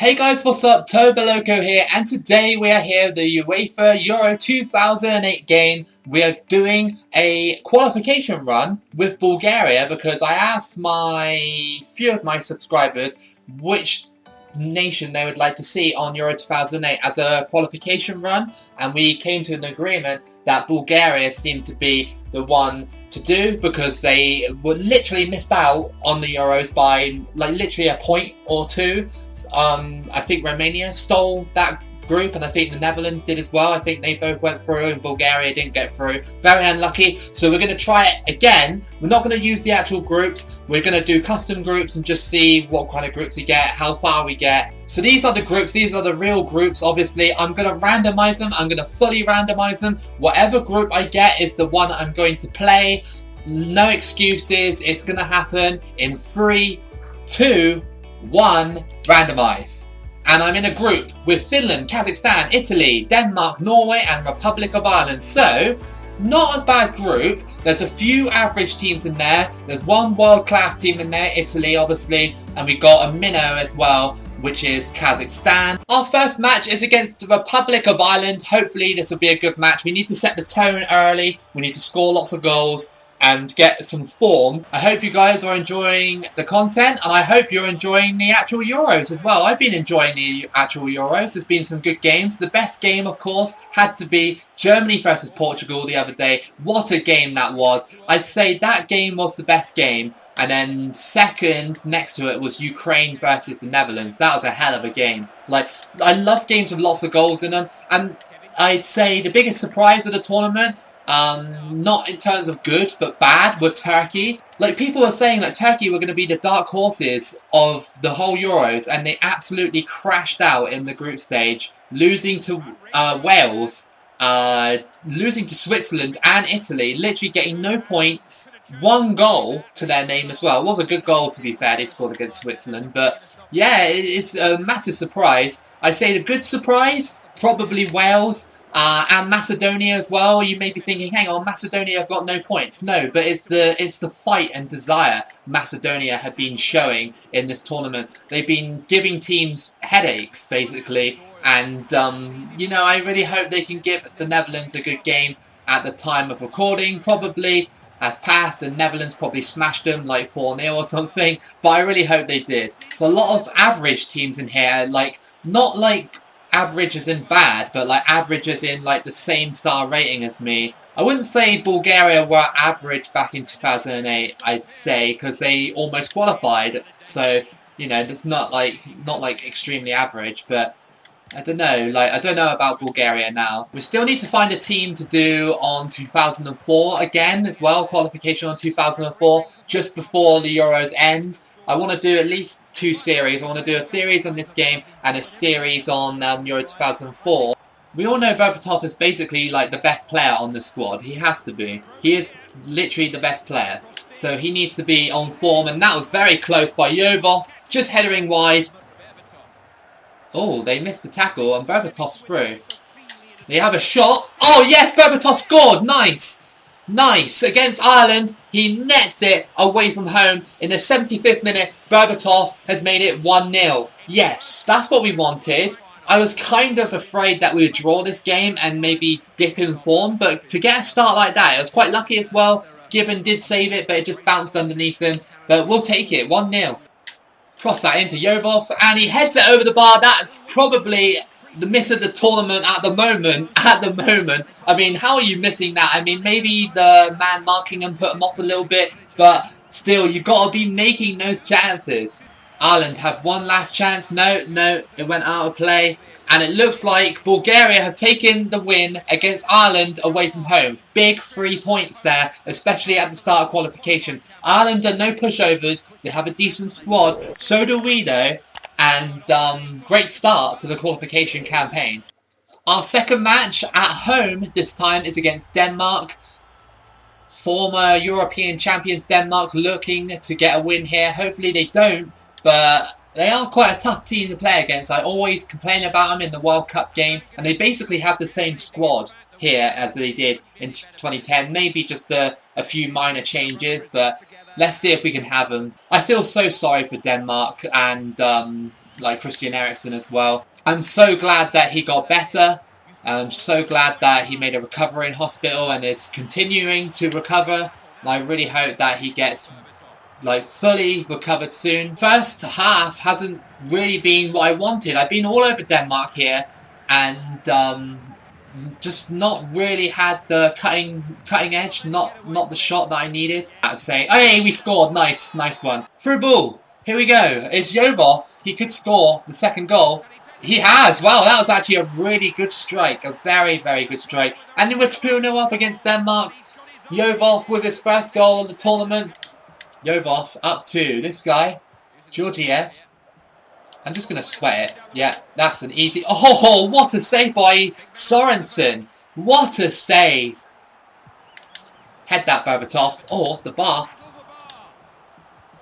Hey guys, what's up? Toboloco here, and today we are here, the UEFA Euro 2008 game. We are doing a qualification run with Bulgaria because I asked few of my subscribers which nation they would like to see on Euro 2008 as a qualification run, and we came to an agreement that Bulgaria seemed to be the one to do because they were literally missed out on the Euros by like literally a point or two. I think Romania stole that group, and I think the Netherlands did as well. I think they both went through and Bulgaria didn't get through. Very unlucky. So we're going to try it again. We're not going to use the actual groups. We're going to do custom groups and just see what kind of groups we get, how far we get. So these are the groups. These are the real groups. Obviously, I'm going to randomize them. I'm going to fully randomize them. Whatever group I get is the one I'm going to play. No excuses. It's going to happen in 3, 2, 1, randomize. And I'm in a group with Finland, Kazakhstan, Italy, Denmark, Norway and Republic of Ireland. So, not a bad group. There's a few average teams in there. There's one world-class team in there, Italy obviously. And we got a minnow as well, which is Kazakhstan. Our first match is against the Republic of Ireland. Hopefully this will be a good match. We need to set the tone early. We need to score lots of goals and get some form. I hope you guys are enjoying the content, and I hope you're enjoying the actual Euros as well. I've been enjoying the actual Euros. There's been some good games. The best game, of course, had to be Germany versus Portugal the other day. What a game that was. I'd say that game was the best game. And then second, next to it, was Ukraine versus the Netherlands. That was a hell of a game. Like, I love games with lots of goals in them. And I'd say the biggest surprise of the tournament, not in terms of good, but bad, were Turkey. Like, people were saying that Turkey were going to be the dark horses of the whole Euros, and they absolutely crashed out in the group stage, losing to Wales, losing to Switzerland and Italy, literally getting no points, 1 goal to their name as well. It was a good goal, to be fair, they scored against Switzerland, but yeah, it's a massive surprise. I say the good surprise, probably Wales, and Macedonia as well. You may be thinking, hang on, Macedonia have got no points. No, but it's the fight and desire Macedonia have been showing in this tournament. They've been giving teams headaches, basically, and you know, I really hope they can give the Netherlands a good game. At the time of recording, probably has passed, and Netherlands probably smashed them like 4-0 or something, but I really hope they did. So a lot of average teams in here, like, not like average as in bad, but like average as in like the same star rating as me. I wouldn't say Bulgaria were average back in 2008, I'd say, because they almost qualified. So, you know, that's not like extremely average, but I don't know, like, I don't know about Bulgaria now. We still need to find a team to do on 2004 again as well, qualification on 2004, just before the Euros end. I want to do at least 2 series. I want to do a series on this game and a series on Euro 2004. We all know Berbatov is basically like the best player on the squad. He has to be. He is literally the best player. So he needs to be on form, and that was very close by Jovov, just headering wide. Oh, they missed the tackle, and Berbatov's through. They have a shot. Oh yes, Berbatov scored! Nice! Nice! Against Ireland, he nets it away from home. In the 75th minute, Berbatov has made it 1-0. Yes, that's what we wanted. I was kind of afraid that we would draw this game and maybe dip in form, but to get a start like that, I was quite lucky as well. Given did save it, but it just bounced underneath him. But we'll take it, 1-0. Cross that into Jovov, and he heads it over the bar. That's probably the miss of the tournament at the moment. I mean, how are you missing that? I mean, maybe the man marking him put him off a little bit, but still, you got to be making those chances. Ireland have one last chance. No, it went out of play. And it looks like Bulgaria have taken the win against Ireland away from home. Big 3 points there, especially at the start of qualification. Ireland are no pushovers. They have a decent squad. So do we, though. And great start to the qualification campaign. Our second match at home this time is against Denmark. Former European champions Denmark looking to get a win here. Hopefully they don't, but they are quite a tough team to play against. I always complain about them in the World Cup game, and they basically have the same squad here as they did in 2010. Maybe just a few minor changes, but let's see if we can have them. I feel so sorry for Denmark, and like Christian Eriksen as well. I'm so glad that he got better. I'm so glad that he made a recovery in hospital and is continuing to recover. And I really hope that he gets like fully recovered soon. First half hasn't really been what I wanted. I've been all over Denmark here and just not really had the cutting edge, not the shot that I needed. That's saying, hey, we scored, nice one. Through ball, here we go. It's Jovov. He could score the second goal. He has. Wow, that was actually a really good strike, a very good strike. And then we're 2-0 up against Denmark. Jovov with his first goal of the tournament. Jovov up to this guy, Georgiev. I'm just going to sweat it. Yeah, that's an easy... Oh, what a save by Sorensen. What a save. Head that, Berbatov. Oh, off the bar.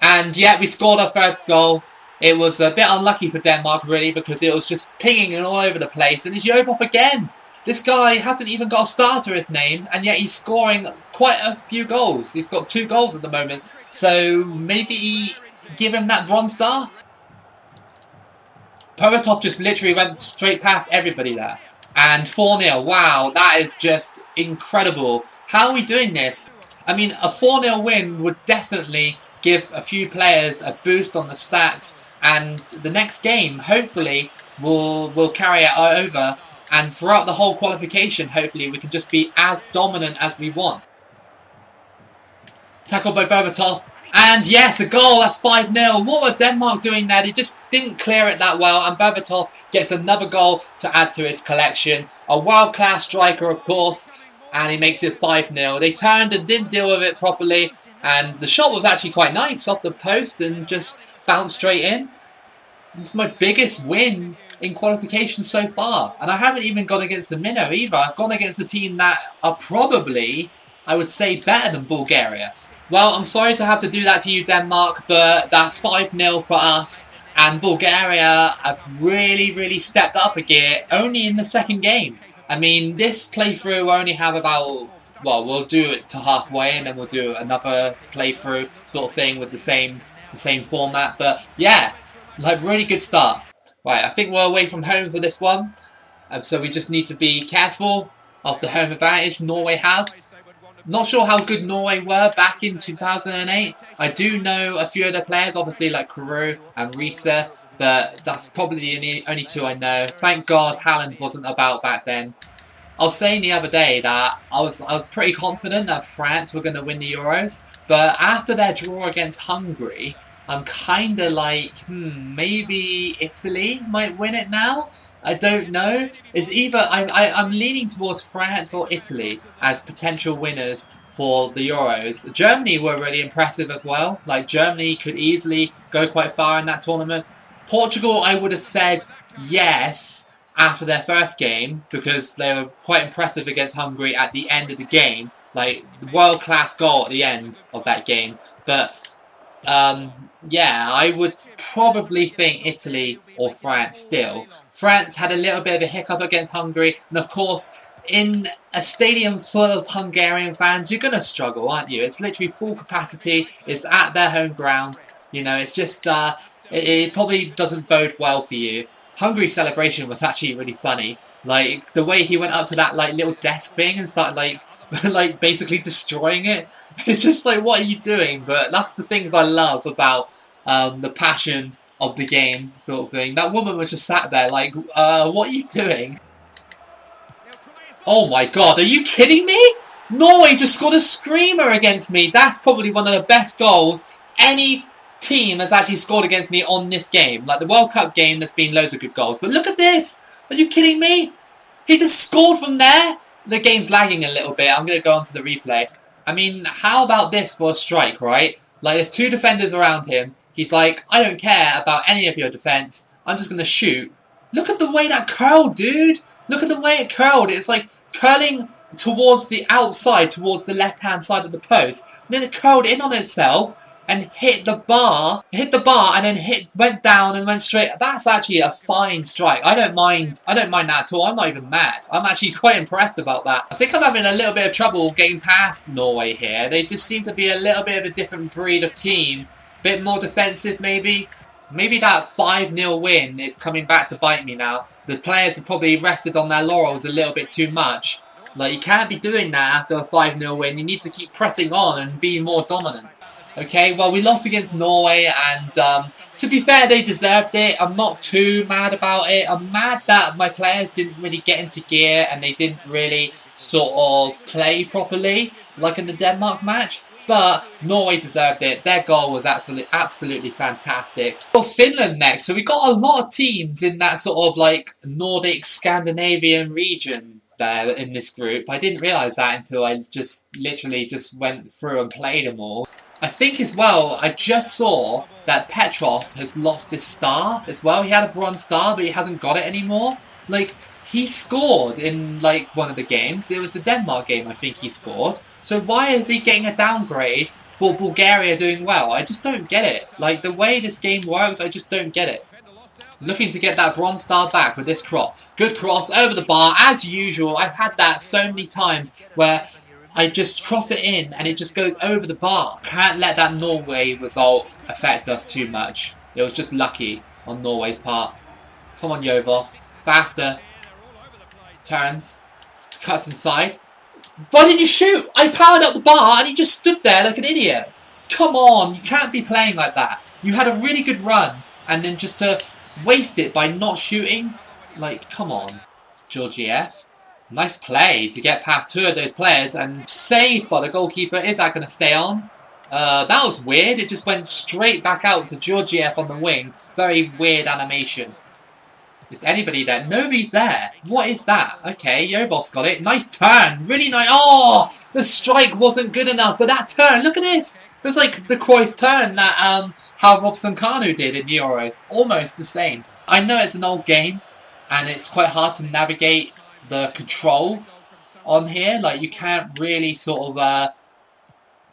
And yeah, we scored our third goal. It was a bit unlucky for Denmark, really, because it was just pinging all over the place. And it's Jovov again. This guy hasn't even got a star to his name, and yet he's scoring quite a few goals. He's got 2 goals at the moment. So maybe give him that bronze star? Berbatov just literally went straight past everybody there. And 4-0. Wow, that is just incredible. How are we doing this? I mean, a 4-0 win would definitely give a few players a boost on the stats. And the next game, hopefully, we'll carry it over. And throughout the whole qualification, hopefully, we can just be as dominant as we want. Tackled by Berbatov. And yes, a goal, that's 5-0. What were Denmark doing there? They just didn't clear it that well. And Berbatov gets another goal to add to his collection. A world-class striker, of course. And he makes it 5-0. They turned and didn't deal with it properly. And the shot was actually quite nice off the post and just bounced straight in. It's my biggest win in qualification so far. And I haven't even gone against the minnow either. I've gone against a team that are probably, I would say, better than Bulgaria. Well, I'm sorry to have to do that to you, Denmark, but that's 5-0 for us. And Bulgaria have really stepped up a gear only in the second game. I mean, this playthrough will only have about, well, we'll do it to halfway and then we'll do another playthrough sort of thing with the same format. But yeah, like really good start. Right, I think we're away from home for this one. So we just need to be careful of the home advantage Norway have. Not sure how good Norway were back in 2008. I do know a few of the players, obviously like Kuru and Risa, but that's probably the only 2 I know. Thank God Haaland wasn't about back then. I was saying the other day that I was pretty confident that France were going to win the Euros, but after their draw against Hungary, I'm kind of like, maybe Italy might win it now? I don't know. It's either I'm leaning towards France or Italy as potential winners for the Euros. Germany were really impressive as well. Like Germany could easily go quite far in that tournament. Portugal, I would have said yes after their first game because they were quite impressive against Hungary at the end of the game. Like the world-class goal at the end of that game. But yeah, I would probably think Italy or France still. France had a little bit of a hiccup against Hungary. And of course, in a stadium full of Hungarian fans, you're going to struggle, aren't you? It's literally full capacity. It's at their home ground. You know, it's just, it probably doesn't bode well for you. Hungary's celebration was actually really funny. Like, the way he went up to that, like, little desk thing and started, like basically destroying it. It's just like, what are you doing? But that's the things I love about the passion of the game, sort of thing. That woman was just sat there like, what are you doing? Oh my god, are you kidding me? Norway just scored a screamer against me. That's probably one of the best goals any team that's actually scored against me on this game. Like the World Cup game, there's been loads of good goals. But look at this! Are you kidding me? He just scored from there? The game's lagging a little bit. I'm going to go on to the replay. I mean, how about this for a strike, right? Like, there's 2 defenders around him. He's like, I don't care about any of your defence. I'm just going to shoot. Look at the way that curled, dude. Look at the way it curled. It's like curling towards the outside, towards the left-hand side of the post. And then it curled in on itself and hit the bar, and then went down and went straight. That's actually a fine strike. I don't mind that at all. I'm not even mad. I'm actually quite impressed about that. I think I'm having a little bit of trouble getting past Norway here. They just seem to be a little bit of a different breed of team. Bit more defensive, maybe. Maybe that 5-0 win is coming back to bite me now. The players have probably rested on their laurels a little bit too much. Like, you can't be doing that after a 5-0 win. You need to keep pressing on and be more dominant. Okay, well, we lost against Norway, and to be fair, they deserved it. I'm not too mad about it. I'm mad that my players didn't really get into gear and they didn't really sort of play properly, like in the Denmark match. But Norway deserved it. Their goal was absolutely fantastic. For Finland next, so we got a lot of teams in that sort of like Nordic Scandinavian region there in this group. I didn't realise that until I just literally just went through and played them all. I think as well, I just saw that Petrov has lost his star as well. He had a bronze star, but he hasn't got it anymore. Like, he scored in, like, one of the games. It was the Denmark game, I think he scored. So why is he getting a downgrade for Bulgaria doing well? I just don't get it. Like, the way this game works, I just don't get it. Looking to get that bronze star back with this cross. Good cross over the bar, as usual. I've had that so many times where I just cross it in and it just goes over the bar. Can't let that Norway result affect us too much. It was just lucky on Norway's part. Come on, Jovov. Faster. Turns. Cuts inside. Why didn't you shoot? I powered up the bar and he just stood there like an idiot. Come on, you can't be playing like that. You had a really good run and then just to waste it by not shooting? Like, come on. Georgiev. Nice play to get past two of those players and saved by the goalkeeper. Is that going to stay on? That was weird. It just went straight back out to Georgiev on the wing. Very weird animation. Is anybody there? Nobody's there. What is that? Okay, Jovov's got it. Nice turn. Really nice. Oh, the strike wasn't good enough. But that turn, look at this. It was like the Cruyff turn that how Robson Kanu did in Euros. Almost the same. I know it's an old game and it's quite hard to navigate the controls on here. Like, you can't really sort of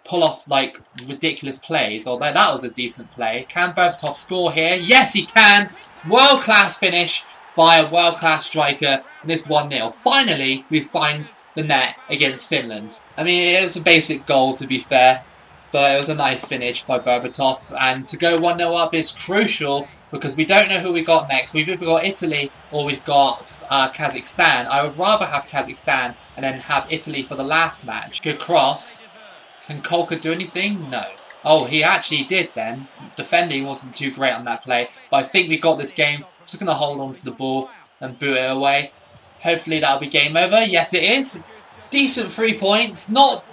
pull off like ridiculous plays, although that was a decent play. Can Berbatov score here? Yes, he can. World class finish by a world class striker, and it's 1-0. Finally we find the net against Finland. I mean, it was a basic goal to be fair, but it was a nice finish by Berbatov, and to go 1-0 up is crucial because we don't know who we got next. We've either got Italy or we've got Kazakhstan. I would rather have Kazakhstan and then have Italy for the last match. Good cross. Can Kolka do anything? No. Oh, he actually did then. Defending wasn't too great on that play, but I think we got this game. Just going to hold on to the ball and boot it away. Hopefully that'll be game over. Yes, it is. Decent 3 points. Not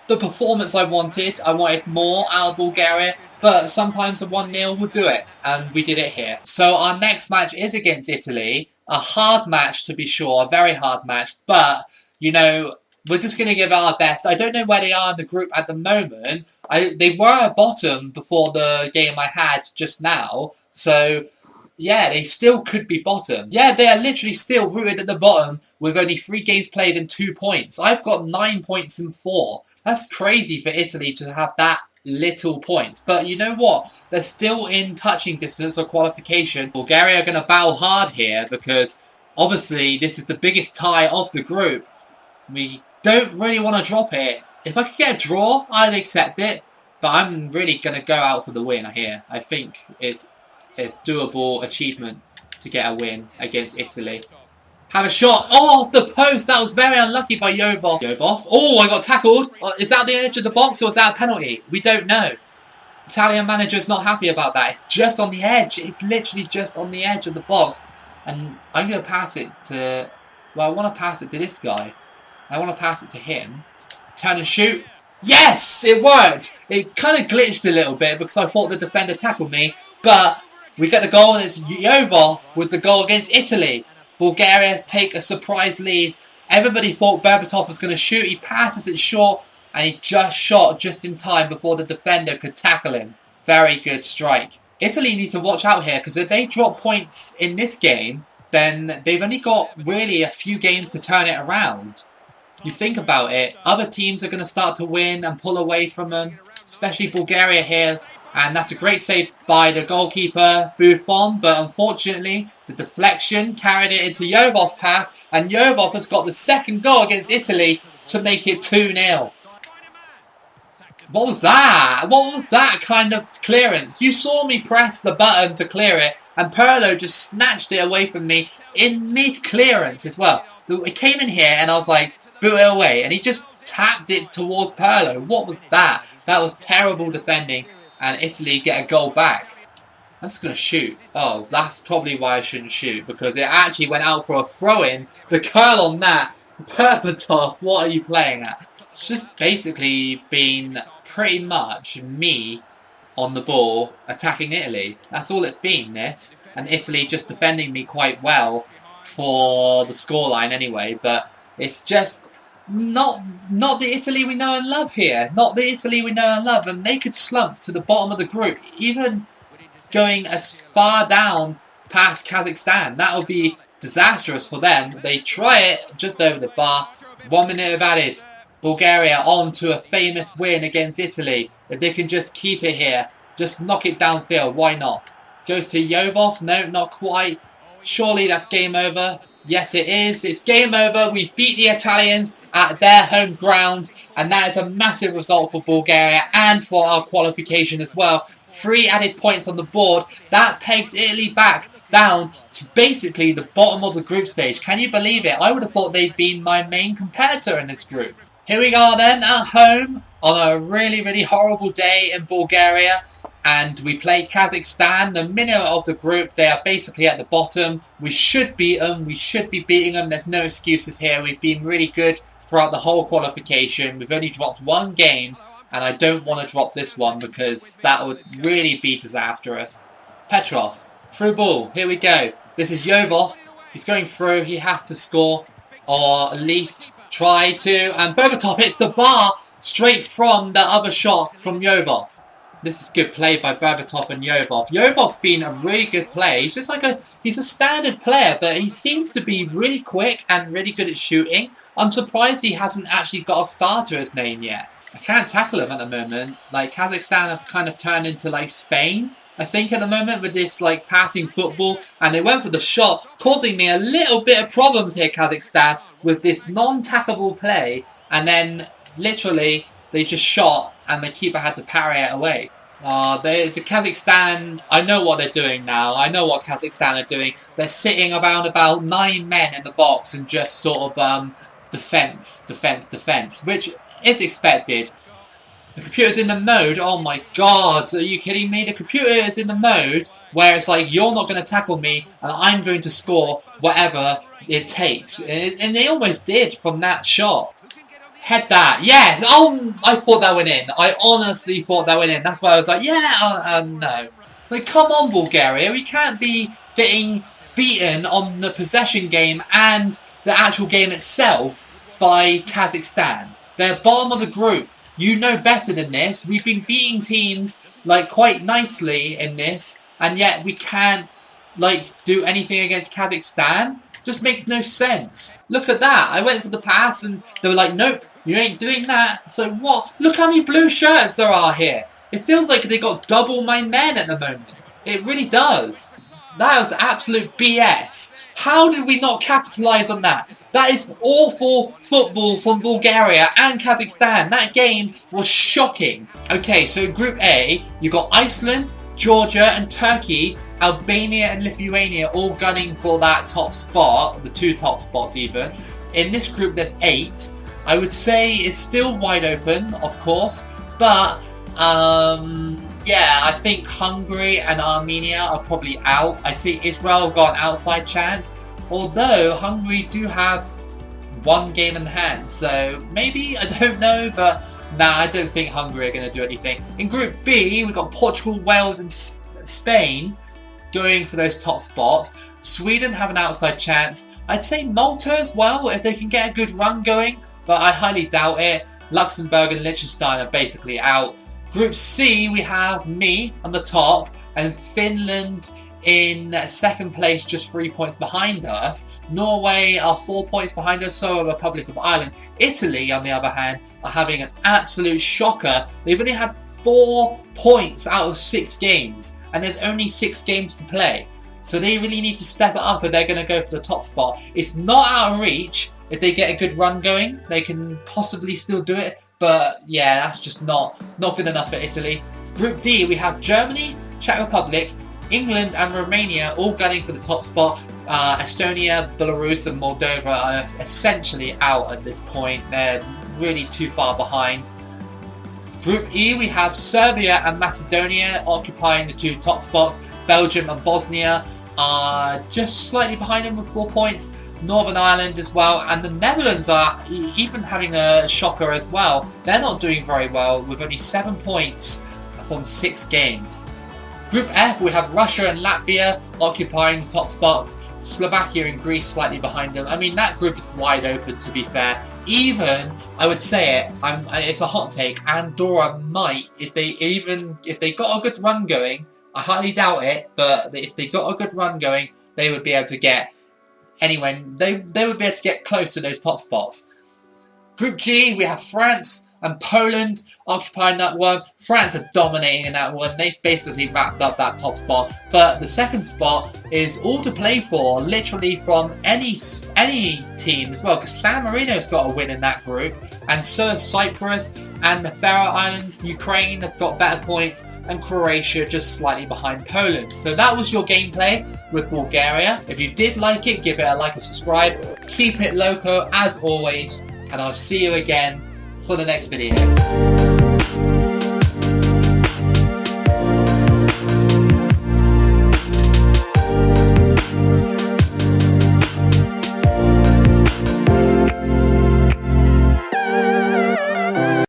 the performance I wanted. I wanted more out of Bulgaria, but sometimes a 1-0 will do it, and we did it here. So our next match is against Italy. A hard match to be sure, a very hard match, but, you know, we're just going to give it our best. I don't know where they are in the group at the moment. They were at bottom before the game I had just now, so yeah, they still could be bottom. Yeah, they are literally still rooted at the bottom with only 3 games played and 2 points. I've got 9 points and 4. That's crazy for Italy to have that little points. But you know what? They're still in touching distance of qualification. Bulgaria are going to battle hard here because obviously this is the biggest tie of the group. We don't really want to drop it. If I could get a draw, I'd accept it. But I'm really going to go out for the win here. I think it's a doable achievement to get a win against Italy. Have a shot. Oh, off the post. That was very unlucky by Jovov. Jovov. Oh, I got tackled. Is that the edge of the box or is that a penalty? We don't know. Italian manager's not happy about that. It's just on the edge. It's literally just on the edge of the box. And I'm going to pass it to... Well, I want to pass it to this guy. I want to pass it to him. Turn and shoot. Yes! It worked! It kind of glitched a little bit because I thought the defender tackled me. But we get the goal and it's Jovov with the goal against Italy. Bulgaria take a surprise lead. Everybody thought Berbatov was going to shoot. He passes it short and he just shot just in time before the defender could tackle him. Very good strike. Italy need to watch out here because if they drop points in this game, then they've only got really a few games to turn it around. You think about it, other teams are going to start to win and pull away from them, especially Bulgaria here. And that's a great save by the goalkeeper, Buffon, but unfortunately, the deflection carried it into Jovov's path, and Jovov has got the second goal against Italy to make it 2-0. What was that? What was that kind of clearance? You saw me press the button to clear it, and Pirlo just snatched it away from me in mid-clearance as well. It came in here, and I was like, boot it away, and he just tapped it towards Pirlo. What was that? That was terrible defending, and Italy get a goal back. I'm just going to shoot. Oh, that's probably why I shouldn't shoot, because it actually went out for a throw-in. The curl on that, Berbatov, what are you playing at? It's just basically been pretty much me on the ball attacking Italy. That's all it's been, this. And Italy just defending me quite well for the scoreline anyway, but it's just not the Italy we know and love here. Not the Italy we know and love, and they could slump to the bottom of the group, even going as far down past Kazakhstan. That would be disastrous for them. They try it just over the bar. 1 minute of added. Bulgaria on to a famous win against Italy. If they can just keep it here, just knock it downfield, why not? Goes to Jovov. No, not quite. Surely that's game over. Yes, it is. It's game over. We beat the Italians at their home ground, and that is a massive result for Bulgaria and for our qualification as well. 3 added points on the board. That pegs Italy back down to basically the bottom of the group stage. Can you believe it? I would have thought they'd been my main competitor in this group. Here we are then at home on a really, really horrible day in Bulgaria. And we play Kazakhstan, the minnow of the group. They are basically at the bottom. We should beat them. We should be beating them. There's no excuses here. We've been really good throughout the whole qualification. We've only dropped 1 game. And I don't want to drop this one because that would really be disastrous. Petrov, through ball. Here we go. This is Jovov. He's going through. He has to score. Or at least try to. And Berbatov hits the bar straight from the other shot from Jovov. This is good play by Berbatov and Jovov. Jovov's been a really good player. He's just like he's a standard player, but he seems to be really quick and really good at shooting. I'm surprised he hasn't actually got a star to his name yet. I can't tackle him at the moment. Like, Kazakhstan have kind of turned into like Spain, I think, at the moment with this like passing football, and they went for the shot, causing me a little bit of problems here, Kazakhstan, with this non-tackable play, and then literally they just shot and the keeper had to parry it away. The Kazakhstan, I know what they're doing now. I know what Kazakhstan are doing. They're sitting around about 9 men in the box and just sort of defence, which is expected. The computer's in the mode, oh my god, are you kidding me? The computer is in the mode where it's like, you're not going to tackle me and I'm going to score whatever it takes. And they almost did from that shot. Head that. Yeah. Oh, I thought that went in. I honestly thought that went in. That's why I was like, yeah, no. Like, come on, Bulgaria. We can't be getting beaten on the possession game and the actual game itself by Kazakhstan. They're bottom of the group. You know better than this. We've been beating teams, like, quite nicely in this, and yet we can't, like, do anything against Kazakhstan. Just makes no sense. Look at that. I went for the pass and they were like, nope, you ain't doing that. So what? Look how many blue shirts there are here. It feels like they got double my men at the moment. It really does. That was absolute BS. How did we not capitalise on that? That is awful football from Bulgaria and Kazakhstan. That game was shocking. Okay, so in Group A, you got Iceland, Georgia and Turkey, Albania and Lithuania all gunning for that top spot, the 2 top spots even. In this group there's 8. I would say it's still wide open, of course, but yeah, I think Hungary and Armenia are probably out. I see Israel got an outside chance, although Hungary do have 1 game in hand, so maybe, I don't know, but nah, I don't think Hungary are going to do anything. In Group B, we've got Portugal, Wales and Spain going for those top spots. Sweden have an outside chance. I'd say Malta as well, if they can get a good run going, but I highly doubt it. Luxembourg and Liechtenstein are basically out. Group C, we have me on the top and Finland in 2nd place, just 3 points behind us. Norway are 4 points behind us, so are Republic of Ireland. Italy, on the other hand, are having an absolute shocker. They've only had 4 points out of 6 games, and there's only 6 games to play. So they really need to step it up if they're going to go for the top spot. It's not out of reach. If they get a good run going, they can possibly still do it. But yeah, that's just not good enough for Italy. Group D, we have Germany, Czech Republic, England and Romania all gunning for the top spot. Estonia, Belarus and Moldova are essentially out at this point. They're really too far behind. Group E, we have Serbia and Macedonia occupying the 2 top spots. Belgium and Bosnia are just slightly behind them with 4 points. Northern Ireland as well, and the Netherlands are even having a shocker as well. They're not doing very well with only 7 points from 6 games. Group F, we have Russia and Latvia occupying the top spots. Slovakia and Greece slightly behind them. I mean, that group is wide open, to be fair. Even, I would say it, it's a hot take, Andorra might, if they got a good run going, I highly doubt it, but if they got a good run going, they would be able to get anyway, they would be able to get close to those top spots. Group G, we have France and Poland occupying that one. France are dominating in that one. They've basically wrapped up that top spot. But the second spot is all to play for, literally from any team as well. Because San Marino's got a win in that group. And so has Cyprus and the Faroe Islands. Ukraine have got better points. And Croatia just slightly behind Poland. So that was your gameplay with Bulgaria. If you did like it, give it a like and subscribe. Keep it loco as always. And I'll see you again for the next video.